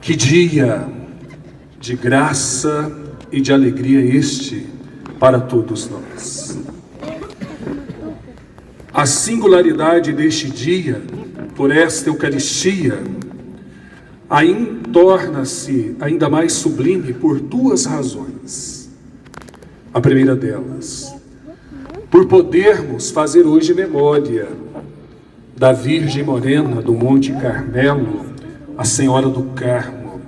Que dia de graça e de alegria este para todos nós. A singularidade deste dia, por esta Eucaristia, torna-se ainda mais sublime por duas razões. A primeira delas, por podermos fazer hoje memória da Virgem Morena do Monte Carmelo, a Senhora do Carmo,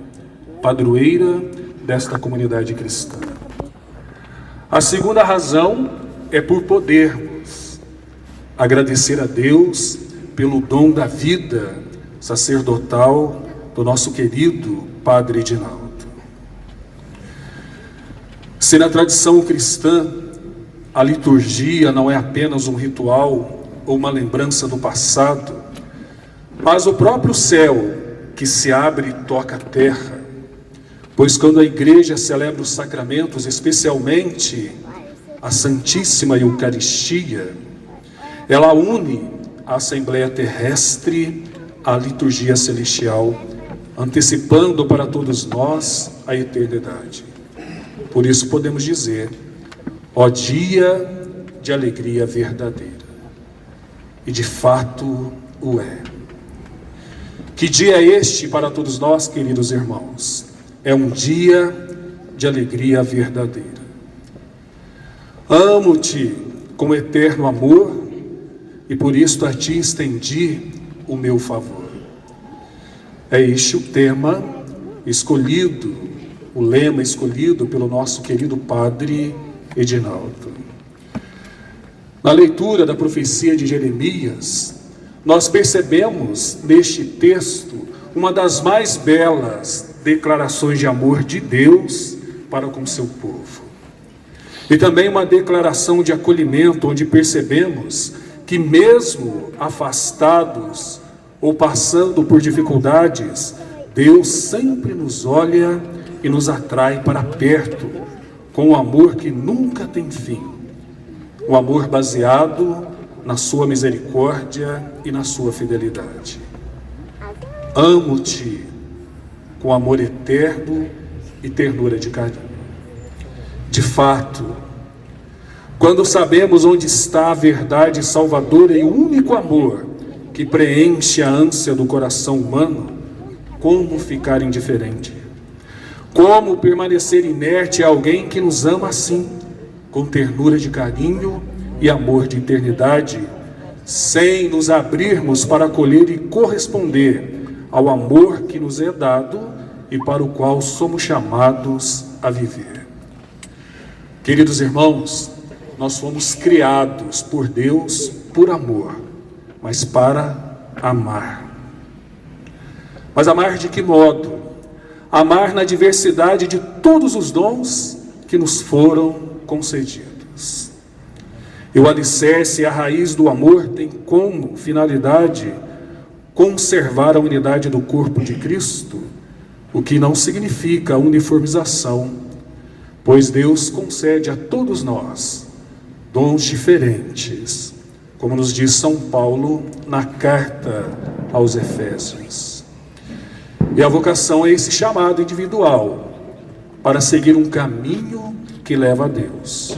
padroeira desta comunidade cristã. A segunda razão é por podermos agradecer a Deus pelo dom da vida sacerdotal do nosso querido Padre Edinaldo. Se na tradição cristã a liturgia não é apenas um ritual ou uma lembrança do passado, mas o próprio céu que se abre e toca a terra, pois quando a igreja celebra os sacramentos, especialmente a Santíssima Eucaristia, ela une a Assembleia Terrestre à liturgia celestial, antecipando para todos nós a eternidade. Por isso podemos dizer, ó dia de alegria verdadeira. E de fato o é. Que dia é este para todos nós, queridos irmãos? É um dia de alegria verdadeira. Amo-te com eterno amor e por isto a ti estendi o meu favor. É este o tema escolhido, o lema escolhido pelo nosso querido Padre Edinaldo. Na leitura da profecia de Jeremias, nós percebemos neste texto uma das mais belas declarações de amor de Deus para com seu povo. E também uma declaração de acolhimento, onde percebemos que mesmo afastados ou passando por dificuldades, Deus sempre nos olha e nos atrai para perto, com um amor que nunca tem fim. Um amor baseado na sua misericórdia e na sua fidelidade. Amo-te com amor eterno e ternura de carinho. De fato, quando sabemos onde está a verdade salvadora e o único amor que preenche a ânsia do coração humano, como ficar indiferente? Como permanecer inerte a alguém que nos ama assim, com ternura de carinho e amor de eternidade, sem nos abrirmos para acolher e corresponder ao amor que nos é dado e para o qual somos chamados a viver. Queridos irmãos, nós fomos criados por Deus por amor, mas para amar. Mas amar de que modo? Amar na diversidade de todos os dons que nos foram concedidos. E o alicerce e a raiz do amor tem como finalidade conservar a unidade do corpo de Cristo, o que não significa uniformização, pois Deus concede a todos nós dons diferentes, como nos diz São Paulo na carta aos Efésios. E a vocação é esse chamado individual para seguir um caminho que leva a Deus.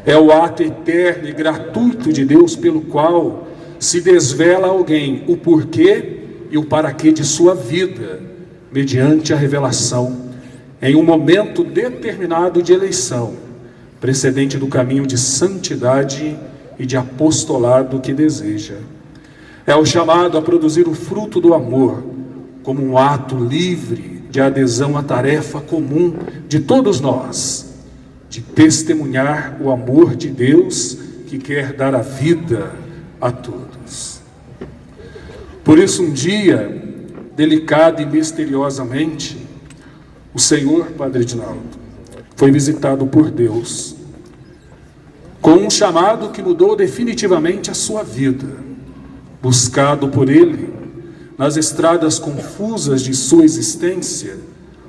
É o ato eterno e gratuito de Deus pelo qual se desvela a alguém o porquê e o para quê de sua vida, mediante a revelação, em um momento determinado de eleição, precedente do caminho de santidade e de apostolado que deseja. É o chamado a produzir o fruto do amor, como um ato livre de adesão à tarefa comum de todos nós, de testemunhar o amor de Deus que quer dar a vida a todos. Por isso, um dia, delicado e misteriosamente, o Senhor, Padre Edinaldo, foi visitado por Deus, com um chamado que mudou definitivamente a sua vida. Buscado por Ele, nas estradas confusas de sua existência,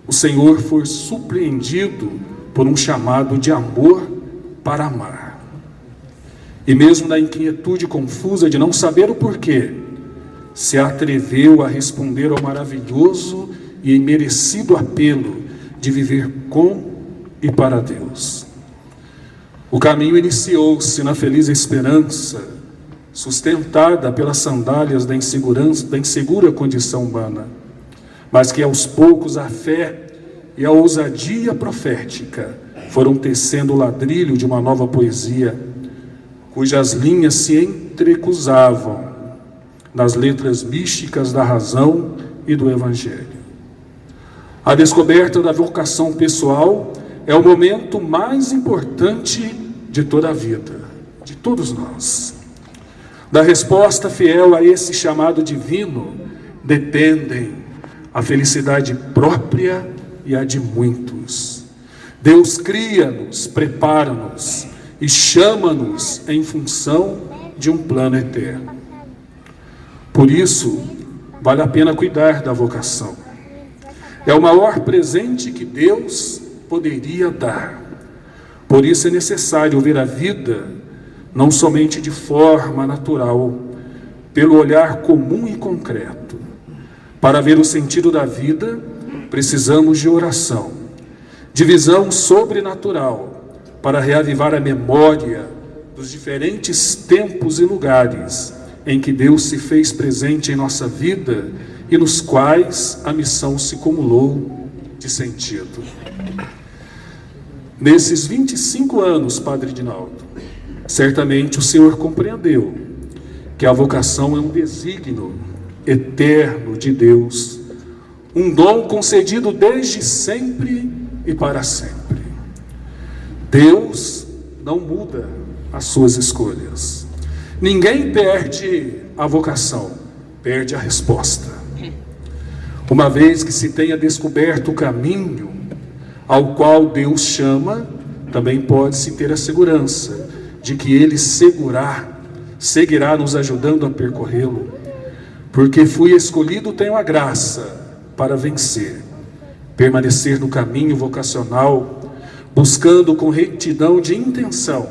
o Senhor foi surpreendido por um chamado de amor para amar. E mesmo na inquietude confusa de não saber o porquê, se atreveu a responder ao maravilhoso e merecido apelo de viver com e para Deus. O caminho iniciou-se na feliz esperança, sustentada pelas sandálias da insegura condição humana, mas que aos poucos a fé e a ousadia profética foram tecendo o ladrilho de uma nova poesia, cujas linhas se entrecruzavam nas letras místicas da razão e do Evangelho. A descoberta da vocação pessoal é o momento mais importante de toda a vida, de todos nós. Da resposta fiel a esse chamado divino dependem a felicidade própria e a de muitos. Deus cria-nos, prepara-nos e chama-nos em função de um plano eterno. Por isso, vale a pena cuidar da vocação. É o maior presente que Deus poderia dar. Por isso é necessário ver a vida não somente de forma natural, pelo olhar comum e concreto. Para ver o sentido da vida, precisamos de oração, de visão sobrenatural, para reavivar a memória dos diferentes tempos e lugares em que Deus se fez presente em nossa vida e nos quais a missão se cumulou de sentido. Nesses 25 anos, Padre Dinaldo, certamente o Senhor compreendeu que a vocação é um desígnio eterno de Deus, um dom concedido desde sempre e para sempre. Deus não muda as suas escolhas. Ninguém perde a vocação, perde a resposta. Uma vez que se tenha descoberto o caminho ao qual Deus chama, também pode-se ter a segurança de que Ele seguirá nos ajudando a percorrê-lo, porque fui escolhido, tenho a graça para vencer, permanecer no caminho vocacional, buscando com retidão de intenção,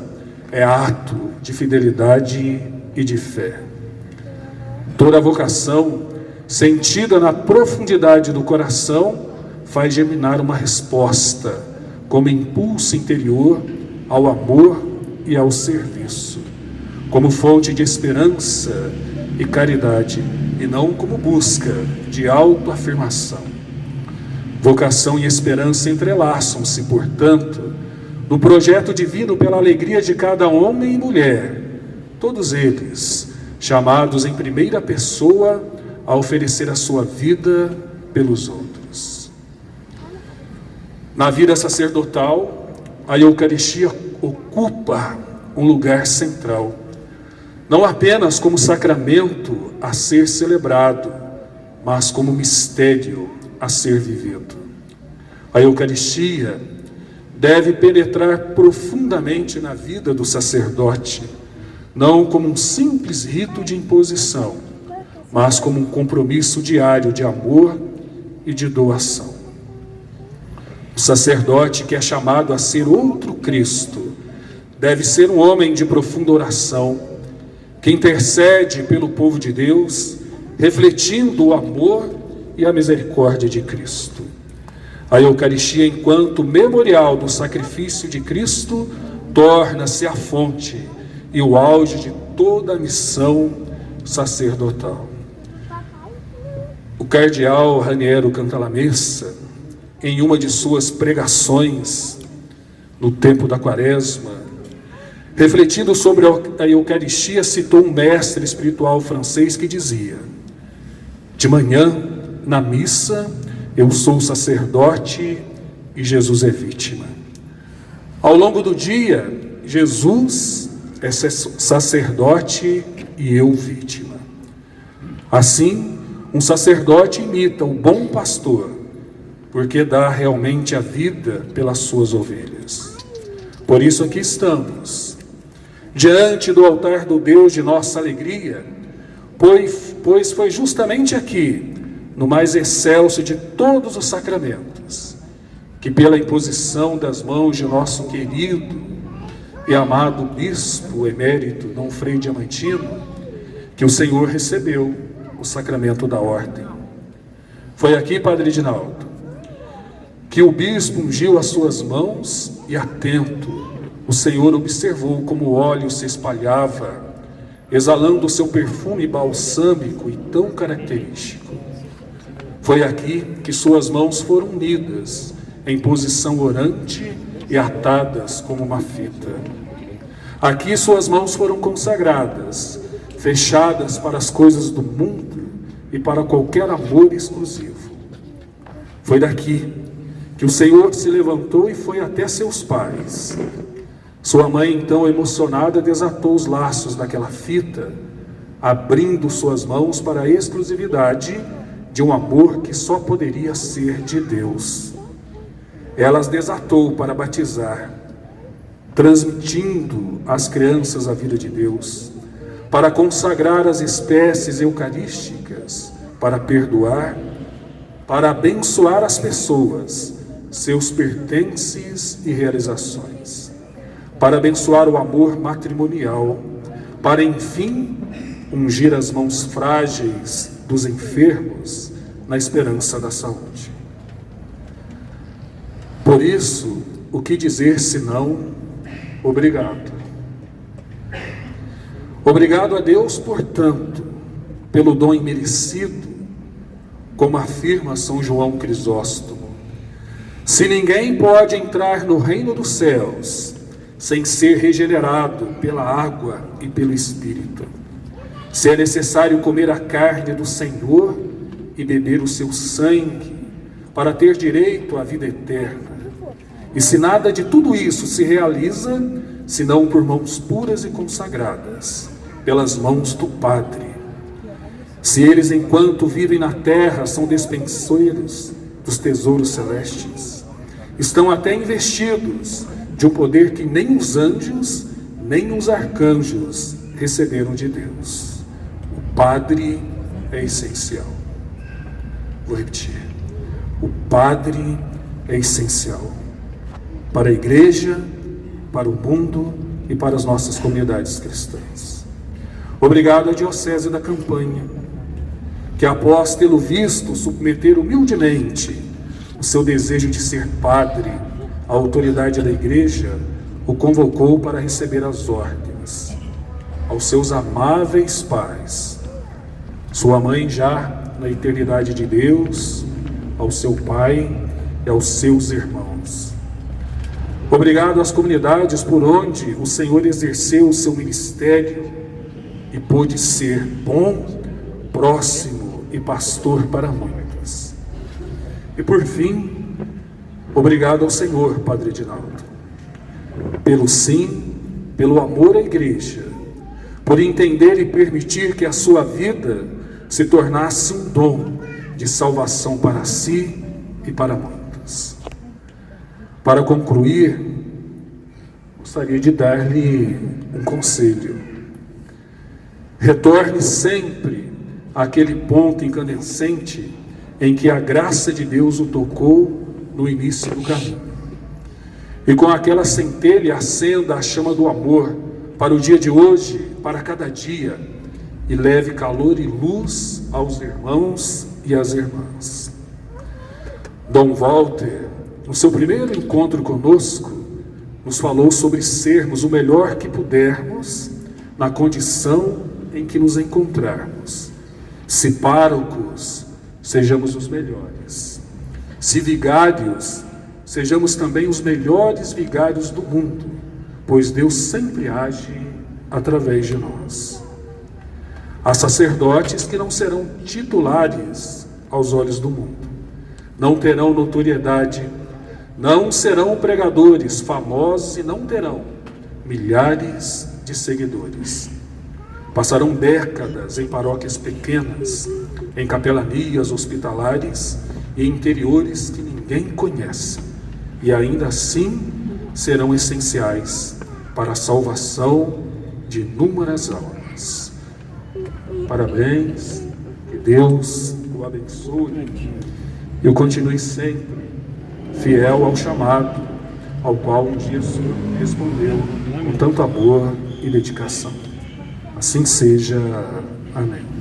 é ato de fidelidade e de fé. Toda vocação, sentida na profundidade do coração, faz germinar uma resposta, como impulso interior ao amor e ao serviço, como fonte de esperança e caridade, e não como busca de autoafirmação. Vocação e esperança entrelaçam-se, portanto, no projeto divino pela alegria de cada homem e mulher, todos eles chamados em primeira pessoa a oferecer a sua vida pelos outros. Na vida sacerdotal, a Eucaristia ocupa um lugar central, não apenas como sacramento a ser celebrado, mas como mistério a ser vivido. A Eucaristia deve penetrar profundamente na vida do sacerdote, não como um simples rito de imposição, mas como um compromisso diário de amor e de doação. O sacerdote que é chamado a ser outro Cristo deve ser um homem de profunda oração, que intercede pelo povo de Deus, refletindo o amor e a misericórdia de Cristo. A Eucaristia, enquanto memorial do sacrifício de Cristo, torna-se a fonte e o auge de toda a missão sacerdotal. O cardeal Raniero Cantalamessa, em uma de suas pregações no tempo da Quaresma, refletindo sobre a Eucaristia, citou um mestre espiritual francês que dizia: de manhã, na missa, eu sou sacerdote e Jesus é vítima. Ao longo do dia, Jesus é sacerdote e eu vítima. Assim, um sacerdote imita o bom pastor, porque dá realmente a vida pelas suas ovelhas. Por isso aqui estamos, diante do altar do Deus de nossa alegria, pois foi justamente aqui, no mais excelso de todos os sacramentos, que pela imposição das mãos de nosso querido e amado bispo emérito Dom Frei Diamantino, que o Senhor recebeu o sacramento da ordem. Foi aqui, Padre Edinaldo, que o bispo ungiu as suas mãos e, atento, o Senhor observou como o óleo se espalhava, exalando o seu perfume balsâmico e tão característico. Foi aqui que suas mãos foram unidas em posição orante e atadas como uma fita. Aqui suas mãos foram consagradas, fechadas para as coisas do mundo e para qualquer amor exclusivo. Foi daqui que o Senhor se levantou e foi até seus pais. Sua mãe, então, emocionada, desatou os laços daquela fita, abrindo suas mãos para a exclusividade de um amor que só poderia ser de Deus. Ela as desatou para batizar, transmitindo às crianças a vida de Deus, para consagrar as espécies eucarísticas, para perdoar, para abençoar as pessoas, seus pertences e realizações, para abençoar o amor matrimonial, para, enfim, ungir as mãos frágeis dos enfermos na esperança da saúde. Por isso, o que dizer senão obrigado? Obrigado a Deus, portanto, pelo dom imerecido, como afirma São João Crisóstomo. Se ninguém pode entrar no reino dos céus sem ser regenerado pela água e pelo Espírito, se é necessário comer a carne do Senhor e beber o seu sangue para ter direito à vida eterna, e se nada de tudo isso se realiza, senão por mãos puras e consagradas, pelas mãos do Padre, se eles, enquanto vivem na terra, são despenseiros dos tesouros celestes, estão até investidos de um poder que nem os anjos, nem os arcanjos receberam de Deus. O Padre é essencial. Vou repetir. O Padre é essencial para a Igreja, para o mundo e para as nossas comunidades cristãs. Obrigado à Diocese da Campanha, que após tê-lo visto submeter humildemente o seu desejo de ser padre, a autoridade da Igreja o convocou para receber as ordens. Aos seus amáveis pais, sua mãe já na eternidade de Deus, ao seu pai e aos seus irmãos. Obrigado às comunidades por onde o Senhor exerceu o seu ministério e pôde ser bom, próximo e pastor para muitos. E por fim, obrigado ao Senhor, Padre Edinaldo, pelo sim, pelo amor à Igreja, por entender e permitir que a sua vida se tornasse um dom de salvação para si e para muitos. Para concluir, gostaria de dar-lhe um conselho. Retorne sempre àquele ponto incandescente em que a graça de Deus o tocou no início do caminho. E com aquela centelha acenda a chama do amor para o dia de hoje, para cada dia, e leve calor e luz aos irmãos e às irmãs. Dom Walter, no seu primeiro encontro conosco, nos falou sobre sermos o melhor que pudermos na condição em que nos encontrarmos. Se párocos, sejamos os melhores. Se vigários, sejamos também os melhores vigários do mundo, pois Deus sempre age através de nós. Há sacerdotes que não serão titulares aos olhos do mundo, não terão notoriedade, não serão pregadores famosos e não terão milhares de seguidores. Passarão décadas em paróquias pequenas, em capelanias hospitalares e interiores que ninguém conhece, e ainda assim serão essenciais para a salvação de inúmeras almas. Parabéns, que Deus o abençoe e o continue sempre fiel ao chamado ao qual um dia o Senhor respondeu com tanto amor e dedicação. Assim seja. Amém.